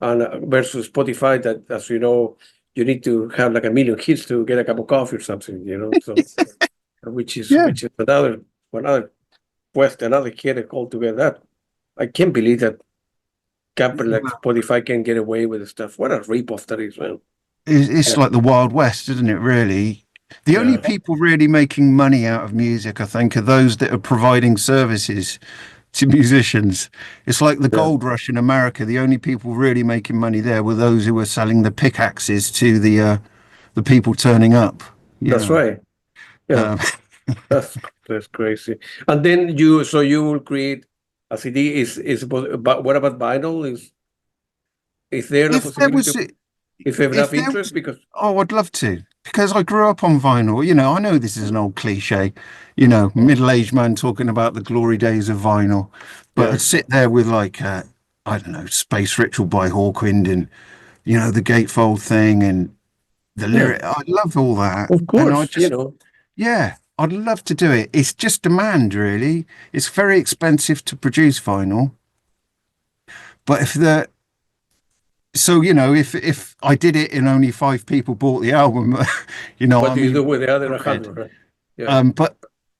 And versus Spotify, that, as you know, you need to have like a million hits to get a cup of coffee or something, So which is yeah. another quest, another headache altogether. That I can't believe that company like Well, Spotify can get away with the stuff. What a ripoff that is, man. it's Yeah. like the Wild West, isn't it, really? The only Yeah. people really making money out of music, I think, are those that are providing services to musicians. It's like the Yeah. gold rush in America. The only people really making money there were those who were selling the pickaxes to the people turning up. You That's know, right. Yeah. um, That's crazy. And then you will create a CD. But what about vinyl? Is there a if there possibility was, of, if you have if enough there interest? was, Because oh, I'd love to because I grew up on vinyl. I know this is an old cliche, middle-aged man talking about the glory days of vinyl, but yeah, I'd sit there with like, I don't know, Space Ritual by Hawkwind and the gatefold thing and the yeah, lyric. I love all that, of and I course, just yeah, I'd love to do it. It's just demand, really. It's very expensive to produce vinyl, but if I did it and only 5 people bought the album, What I do you do mean, with the other bread. 100? Right? Yeah, But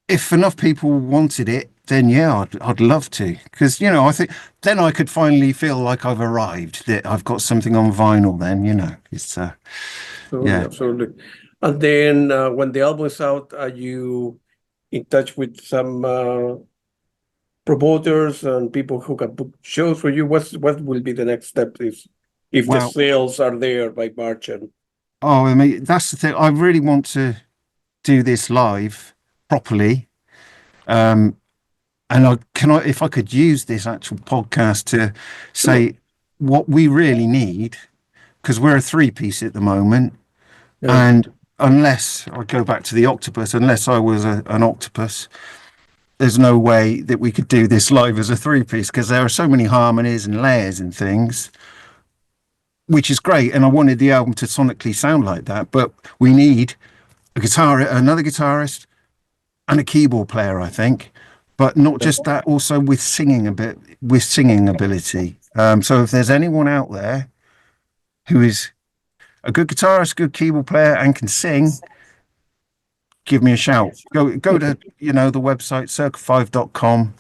if enough people wanted it, then yeah, I'd love to, because I think then I could finally feel like I've arrived, that I've got something on vinyl. Then it's absolutely, yeah. absolutely. And then when the album is out, are you in touch with some promoters and people who can book shows for you? What will be the next step if the Well, sales are there by March? And I mean, that's the thing. I really want to do this live properly. Um, and if I could use this actual podcast to sure, say what we really need because we're a three-piece at the moment, Yeah. and unless I go back to the octopus, unless I was an octopus, there's no way that we could do this live as a three-piece because there are so many harmonies and layers and things, which is great. And I wanted the album to sonically sound like that, but we need a guitar, another guitarist, and a keyboard player, I think. But not just that, also with singing a bit, with singing ability. So if there's anyone out there who is a good guitarist, good keyboard player, and can sing, give me a shout. Go to the website circu5.com,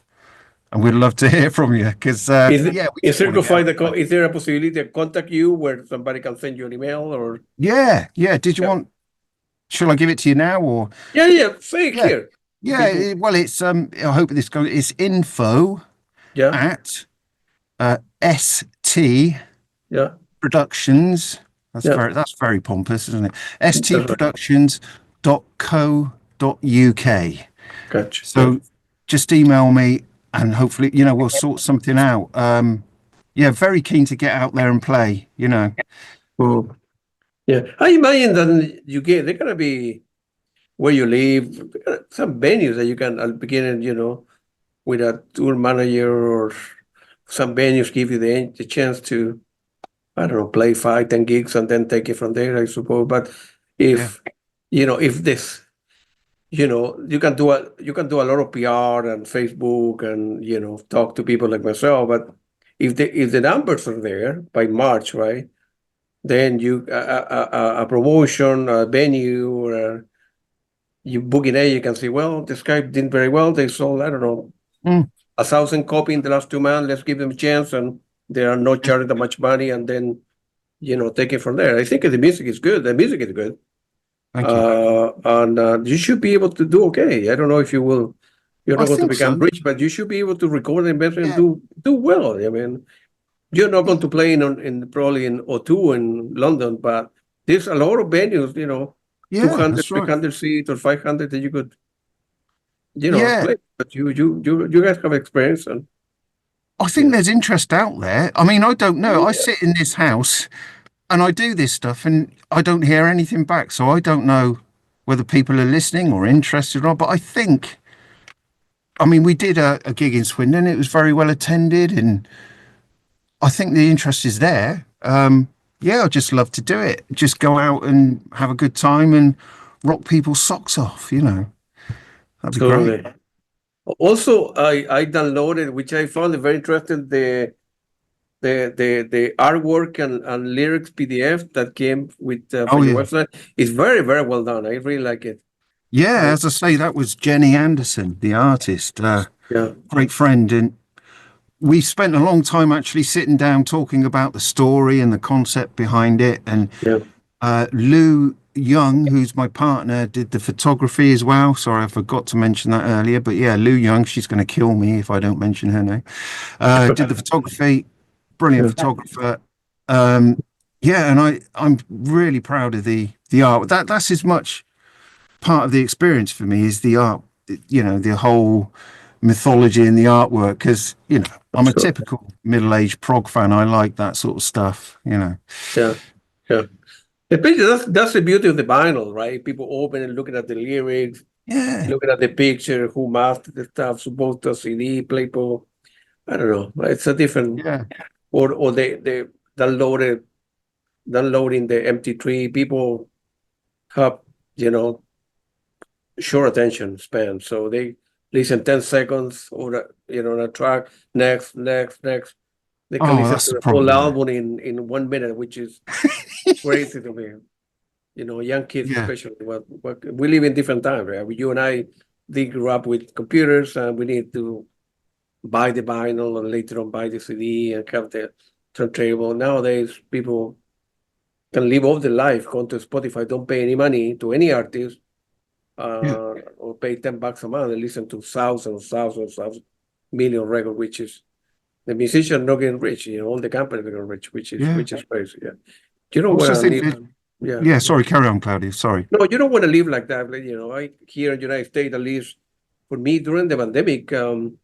and we'd love to hear from you because yeah, we Is just want to get Circu5 is there a possibility to contact you where somebody can send you an email or? yeah. Did you Yeah. want? Shall I give it to you now or? Yeah, say it Yeah, here. yeah. People. Well, it's I hope this goes. It's info Yeah, at ST yeah, Productions. yeah. That's very pompous, isn't it? That's right. stproductions.co.uk. Gotcha. So just email me and hopefully, we'll sort something out. Yeah, very keen to get out there and play. Mm. Yeah, I imagine that they're gonna be where you live, some venues that you can at the beginning, with a tour manager or some venues give you the chance to, I don't know, play 5, 10 gigs and then take it from there, I suppose. But Yeah. if this, you can do a lot of PR and Facebook and talk to people like myself. But if the numbers are there by March, right? Then a promotion, a venue, or you book it, you can say, well, this guy did very well. They sold, I don't know, Mm, 1,000 copies in the last 2 months. Let's give them a chance, and they are not charging that much money, and then take it from there. I think the music is good. The music is good, thank you. and you should be able to do okay. I don't know if you will. You're I not going to think become so. rich, but you should be able to record and better and Yeah. do well. I mean, you're not going to play in probably in O2 in London, but there's a lot of venues, Yeah, 200, that's right. 300 seats or 500 that you could, Yeah, play. But you guys have experience and I think there's interest out there. I mean, I don't know. I sit in this house and I do this stuff and I don't hear anything back. So I don't know whether people are listening or interested or not. But I mean, we did a gig in Swindon. It was very well attended and I think the interest is there. Yeah, I'd just love to do it. Just go out and have a good time and rock people's socks off. That'd be great. totally. Also, I downloaded, which I found very interesting, the artwork and lyrics PDF that came with Oh, from your yeah. website. It's very, very well done. I really like it. Yeah, I as I say, that was Jenny Anderson, the artist, Yeah, great friend. And we spent a long time actually sitting down talking about the story and the concept behind it. And yeah. Lou Young, who's my partner, did the photography as well. Sorry, I forgot to mention that earlier. But yeah, Lou Young, she's going to kill me if I don't mention her name. Did the photography, brilliant Yeah. photographer. Yeah, and I'm really proud of the art. That's as much part of the experience for me is the art. The whole mythology and the artwork. Because I'm a So, typical middle-aged prog fan. I like that sort of stuff. yeah, yeah. Especially that's the beauty of the vinyl, right? People open and looking at the lyrics, Yeah, looking at the picture, who mastered the stuff, supposed to CD, Playpo. I don't know. It's a different, yeah, or they downloading the MP3. People have, you know, short attention span, so they listen 10 seconds or a track, next. They can oh, listen that's to the the whole problem. album in 1 minute, which is crazy to me. Young kids Yeah, especially. What we live in different times, right? You and I, they grew up with computers, and we need to buy the vinyl and later on buy the CD and have the turntable. Nowadays, people can live off their life, go to Spotify, don't pay any money to any artist, yeah, or pay $10 a month and listen to thousands, million record, which is the musician not getting rich. All the companies are getting rich, which is yeah. crazy. Yeah, you don't want Also to think live. that, Yeah, yeah, sorry, carry on, Claudia. Sorry. no, you don't want to live like that. I here in the United States, at least for me during the pandemic, and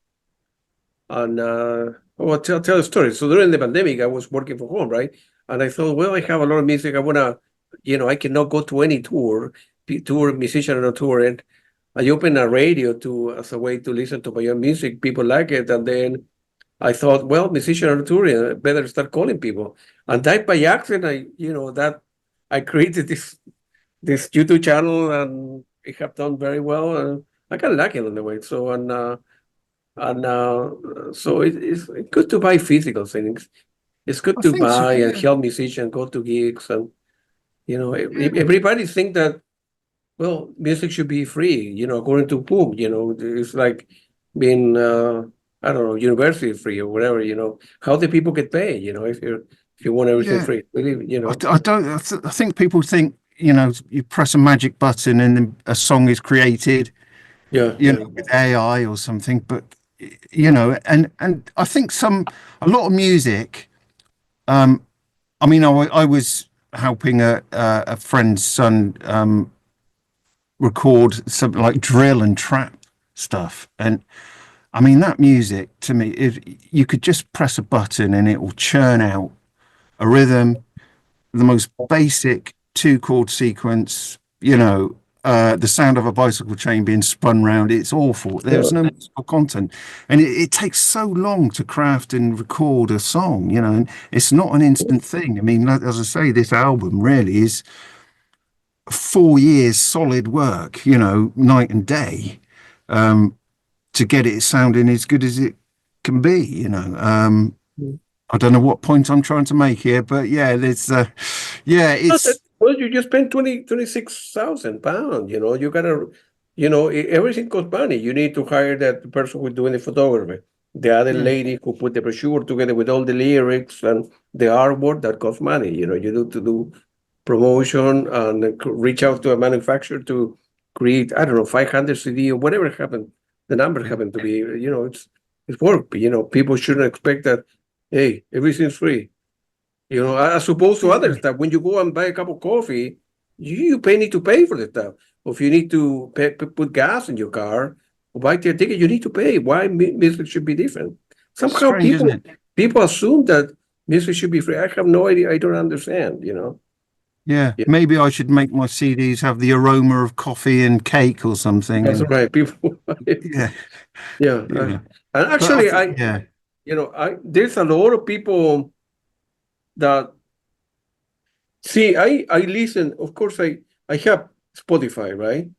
well, tell a story. So during the pandemic, I was working from home, right? And I thought, well, I have a lot of music. I wanna, I cannot go to any tour musician on a tour, and I opened a radio to as a way to listen to my own music. People like it, and then I thought, well, musician on a tour, better start calling people. And that by accident, that I created this YouTube channel, and it have done very well. And I got lucky along the way. So so it's good to buy physical things. It's good I to think so. buy and Yeah. help musicians go to gigs, and Yeah. everybody think that, well, music should be free. According to whom? It's like being I don't know, university free or whatever. How do people get paid? If you want everything Yeah. free, really, I don't. I think people think you press a magic button and then a song is created, yeah, yeah, with AI or something. But and I think a lot of music. I mean, I was helping a friend's son record some like drill and trap stuff, and I mean that music to me, if you could just press a button and it will churn out a rhythm, the most basic two chord sequence, the sound of a bicycle chain being spun round. It's awful. yeah. There's no musical content. And it takes so long to craft and record a song, and it's not an instant thing. I mean, as I say, this album really is 4 years solid work, night and day, to get it sounding as good as it can be. I don't know what point I'm trying to make here, but yeah, it's Well, you just spent 26,000 pounds. You gotta, everything costs money. You need to hire that person who's doing the photography, the other yeah, lady who put the brochure together with all the lyrics and the artwork that costs money. You need to do promotion and reach out to a manufacturer to create, I don't know, 500 CD or whatever happened. The number yeah, happened to be, it's work. People shouldn't expect that, hey, everything's free. As opposed to other yeah. stuff. When you go and buy a cup of coffee, need to pay for the stuff. Or if you need to put gas in your car or buy your ticket, you need to pay. Why music should be different? Somehow Strange, isn't it? people assume that music should be free. I have no idea. I don't understand. Yeah, Yeah, maybe I should make my CDs have the aroma of coffee and cake or something. that's And right. People, yeah, yeah. yeah. And But actually, yeah, there's a lot of people that see. I listen. Of course, I have Spotify, right?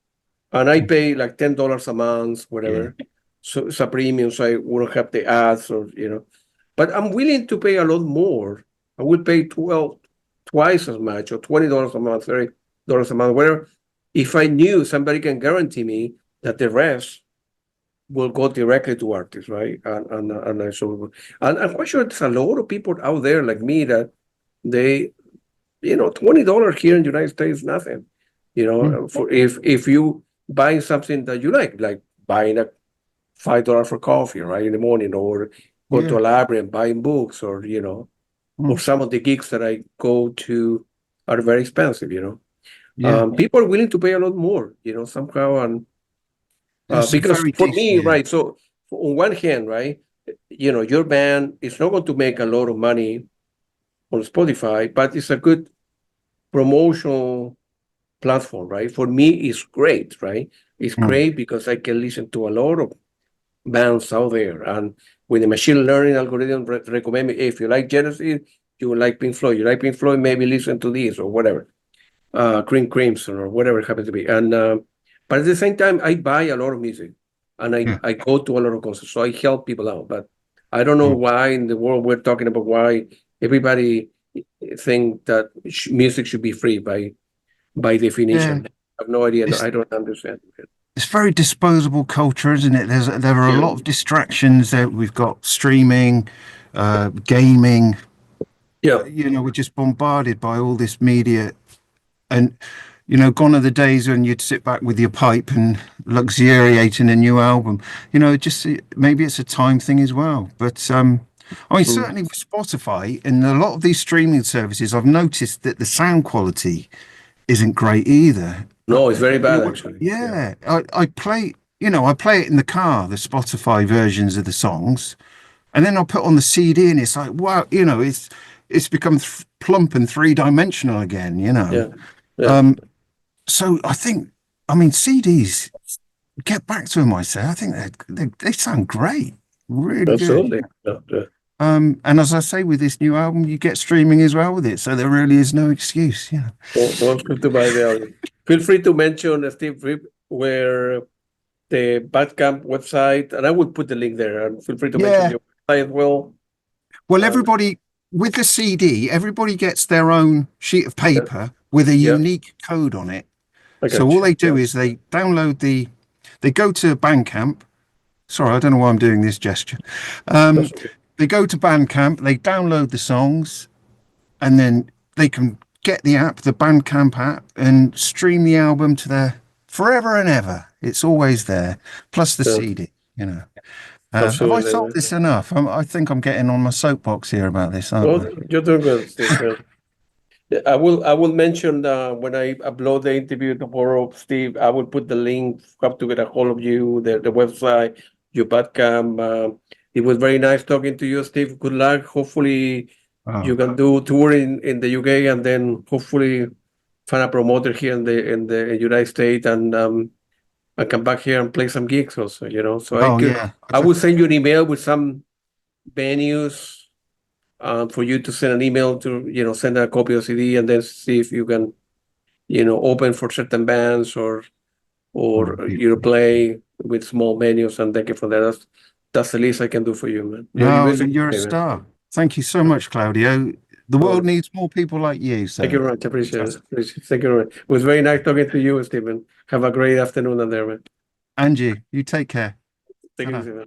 And I pay like $10 a month, yeah, whatever. So it's a premium, so I wouldn't have the ads But I'm willing to pay a lot more. I would pay twice as much, or $20 a month, $30 a month, whatever, if I knew somebody can guarantee me that the rest will go directly to artists, right? And I'm quite sure there's a lot of people out there like me that they, $20 here in the United States is nothing. mm, For if you buying something that you like buying a $5 for coffee, right, in the morning, or go to yeah, a library and buying books, or mm, some of the gigs that I go to are very expensive. yeah. People are willing to pay a lot more, somehow, and There's some because very for decent. me, Yeah, right, so on one hand, right, your band is not going to make a lot of money on Spotify, but it's a good promotional platform, right? For me, it's great, right? It's mm, great because I can listen to a lot of bands out there, and with the machine learning algorithm recommend me, if you like Genesis, you will like Pink Floyd. You like Pink Floyd, maybe listen to this or whatever, Cream Crimson or whatever it happens to be. And but at the same time, I buy a lot of music, and I yeah, I go to a lot of concerts, so I help people out. But I don't know mm, why in the world we're talking about why everybody think that music should be free by yeah. definition. I have no idea. No, It's I don't understand. it's very disposable culture, isn't it? There are a Yeah, lot of distractions. There we've got streaming, gaming. yeah, We're just bombarded by all this media. And, gone are the days when you'd sit back with your pipe and luxuriate in a new album. Just maybe it's a time thing as well. But I mean, true. certainly with Spotify and a lot of these streaming services, I've noticed that the sound quality isn't great either. No, it's very bad actually. Yeah. Yeah, I play, I play it in the car, the Spotify versions of the songs, and then I'll put on the CD, and it's like, wow, it's become plump and three-dimensional again, you know. Yeah. Yeah. So I think, I mean, CDs, get back to them, I say. I think they sound great, really good. Absolutely. Yeah, yeah. And as I say, with this new album, you get streaming as well with it, so there really is no excuse, you know. Don't forget to buy the album. Feel free to mention Steve Rip where the Bandcamp website, and I will put the link there. And feel free to mention Yeah. your website as well. Well, everybody with the CD, everybody gets their own sheet of paper with a Yeah. unique code on it. I So got all you. they do Yeah. is they download they go to Bandcamp. Sorry, I don't know why I'm doing this gesture. That's okay. They go to Bandcamp, they download the songs, and then they can get the app, the Bandcamp app, and stream the album to their forever and ever. It's always there, plus the Yeah. CD, you know. Have I Absolutely. sold this enough? I think I'm getting on my soapbox here about this, aren't Well, I? you're doing good, Steve. Yeah. I will mention when I upload the interview tomorrow, Steve, I will put the link how to get a hold of you, the website, your Bandcamp. It was very nice talking to you, Steve. Good luck. Hopefully you Oh, can do tour in the UK and then hopefully find a promoter here in the United States and come back here and play some gigs also, you know. So oh yeah. I will send you an email with some venues for you to send an email to, send a copy of CD and then see if you can, open for certain bands or play with small menus and take it from there. That's the least I can do for you, man. You're No, basically you're a okay, man. star. Thank you so much, Claudio. The world Well, needs more people like you. thank you So very much. Appreciate it. fantastic. Thank you very much. It was very nice talking to you, Stephen. Have a great afternoon, and there, man. And you take care. Take it Ta-ra. easy, man.